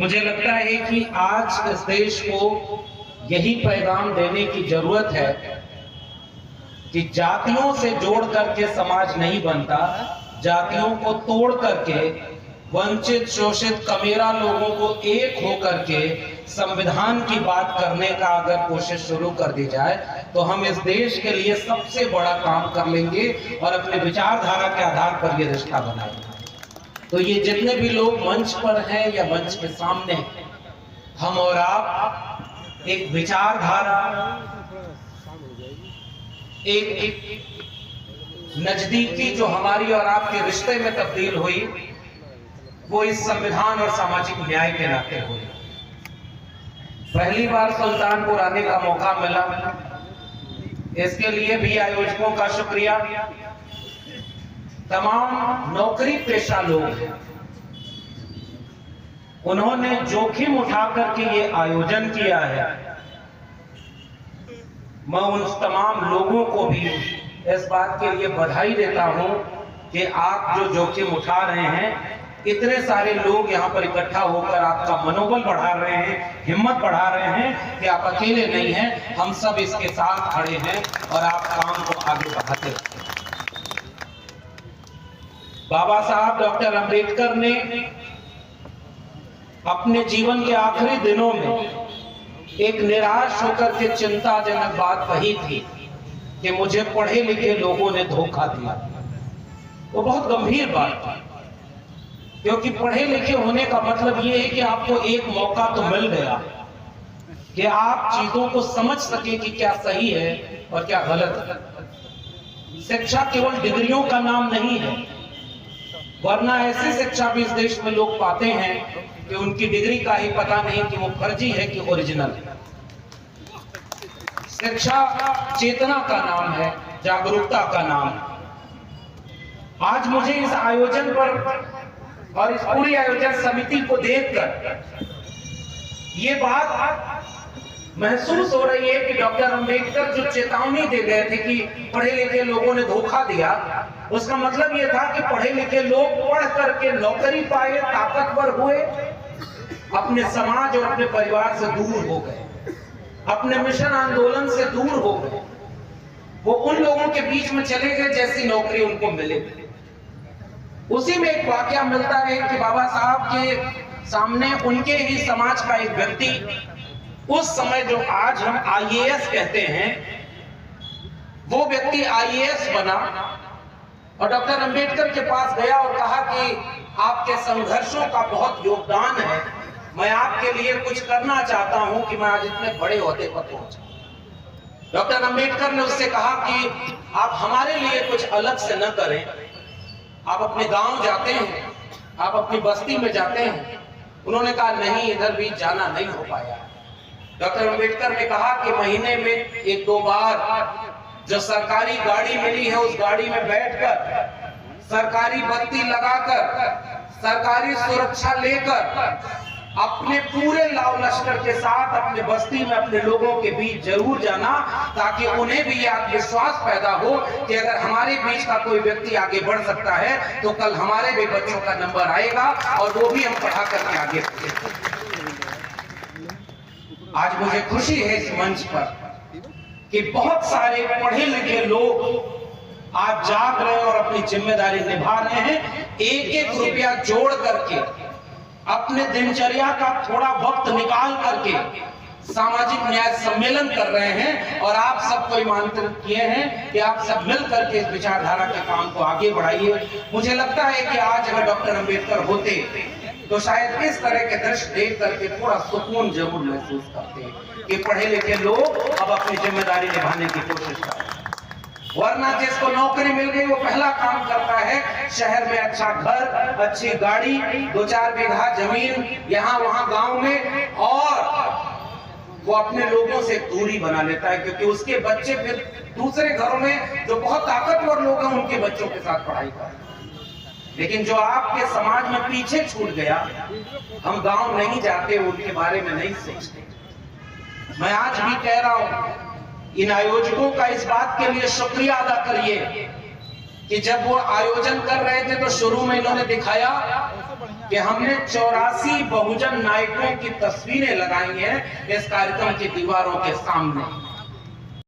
मुझे लगता है कि आज इस देश को यही पैगाम देने की जरूरत है कि जातियों से जोड़ करके समाज नहीं बनता, जातियों को तोड़ करके वंचित, शोषित, कमेरा लोगों को एक होकर के संविधान की बात करने का अगर कोशिश शुरू कर दी जाए तो हम इस देश के लिए सबसे बड़ा काम कर लेंगे और अपने विचारधारा के आधार पर ये रिश्ता बनाएंगे। तो ये जितने भी लोग मंच पर हैं या मंच के सामने, हम और आप एक विचारधारा, एक नजदीकी जो हमारी और आपके रिश्ते में तब्दील हुई, वो इस संविधान और सामाजिक न्याय के नाते हुई। पहली बार सुल्तानपुर आने का मौका मिला, इसके लिए भी आयोजकों का शुक्रिया। तमाम नौकरी पेशा लोग हैं, उन्होंने जोखिम उठाकर के ये आयोजन किया है। मैं उन तमाम लोगों को भी इस बात के लिए बधाई देता हूं कि आप जो जोखिम उठा रहे हैं, इतने सारे लोग यहाँ पर इकट्ठा होकर आपका मनोबल बढ़ा रहे हैं, हिम्मत बढ़ा रहे हैं कि आप अकेले नहीं हैं, हम सब इसके साथ खड़े हैं और आप काम को आगे बढ़ाते हैं। बाबा साहब डॉक्टर अंबेडकर ने अपने जीवन के आखिरी दिनों में एक निराश होकर के चिंताजनक बात कही थी कि मुझे पढ़े लिखे लोगों ने धोखा दिया। वो बहुत गंभीर बात थी, क्योंकि पढ़े लिखे होने का मतलब ये है कि आपको एक मौका तो मिल गया कि आप चीजों को समझ सके कि क्या सही है और क्या गलत है। शिक्षा केवल डिग्रियों का नाम नहीं है, वरना ऐसी शिक्षा भी इस देश में लोग पाते हैं कि उनकी डिग्री का ही पता नहीं कि वो फर्जी है कि ओरिजिनल है। शिक्षा चेतना का नाम है, जागरूकता का नाम है। आज मुझे इस आयोजन पर और इस पूरी आयोजन समिति को देखकर ये बात महसूस हो रही है कि डॉक्टर अंबेडकर जो चेतावनी दे गए थे कि पढ़े लिखे लोगों ने धोखा दिया, उसका मतलब ये था कि पढ़े लिखे लोग पढ़ करके नौकरी पाए, ताकतवर हुए, अपने समाज और अपने परिवार से दूर हो गए, अपने मिशन आंदोलन से दूर हो गए। वो उन लोगों के बीच में चले गए जैसी नौकरी उनको मिले। उसी में एक वाकया मिलता है कि बाबा साहब के सामने उनके ही समाज का एक व्यक्ति, उस समय जो आज हम आईएएस कहते हैं, वो व्यक्ति आईएएस बना और डॉक्टर अंबेडकर के पास गया और कहा कि आपके संघर्षों का बहुत योगदान है, मैं आपके लिए कुछ करना चाहता हूं कि मैं आज इतने बड़े ओहदे पर पहुंचा। डॉक्टर अंबेडकर ने उससे कहा कि आप हमारे लिए कुछ अलग से न करें, आप अपने गांव जाते हैं, आप अपनी बस्ती में जाते हैं। उन्होंने कहा नहीं, इधर भी जाना नहीं हो पाया। डॉक्टर अंबेडकर ने कहा कि महीने में एक दो बार जो सरकारी गाड़ी मिली है, उस गाड़ी में बैठकर, सरकारी बत्ती लगाकर, सरकारी सुरक्षा लेकर, अपने पूरे लाव लश्कर के साथ अपने बस्ती में अपने लोगों के बीच जरूर जाना, ताकि उन्हें भी आत्मविश्वास पैदा हो कि अगर हमारे बीच का कोई व्यक्ति आगे बढ़ सकता है तो कल हमारे भी बच्चों का नंबर आएगा और वो भी हम पढ़ा करके आगे बढ़ेंगे। आज मुझे खुशी है इस मंच पर कि बहुत सारे पढ़े लिखे लोग आज जाग रहे हैं और अपनी जिम्मेदारी निभा रहे हैं। एक एक रुपया जोड़ करके, अपने दिनचर्या का थोड़ा वक्त निकाल करके सामाजिक न्याय सम्मेलन कर रहे हैं और आप सबको आमंत्रित किए हैं कि आप सब मिल करके इस विचारधारा के काम को आगे बढ़ाइए। मुझे लगता है कि आज अगर डॉक्टर अंबेडकर होते तो शायद इस तरह के दृश्य देख करके थोड़ा सुकून जरूर महसूस करते हैं कि पढ़े लिखे लोग अब अपनी जिम्मेदारी निभाने की कोशिश कर रहे हैं। वरना जिसको नौकरी मिल गई वो पहला काम करता है शहर में अच्छा घर, अच्छी गाड़ी, 2-4 बीघा जमीन यहाँ वहां गांव में, और वो अपने लोगों से दूरी बना लेता है, क्योंकि उसके बच्चे फिर दूसरे घरों में जो बहुत ताकतवर लोग हैं उनके बच्चों के साथ पढ़ाई करते हैं। लेकिन जो आपके समाज में पीछे छूट गया, हम गांव नहीं जाते, उनके बारे में नहीं सोचते। मैं आज भी कह रहा हूं, इन आयोजकों का इस बात के लिए शुक्रिया अदा करिए कि जब वो आयोजन कर रहे थे तो शुरू में इन्होंने दिखाया कि हमने 84 बहुजन नायकों की तस्वीरें लगाई हैं इस कार्यक्रम की दीवारों के सामने।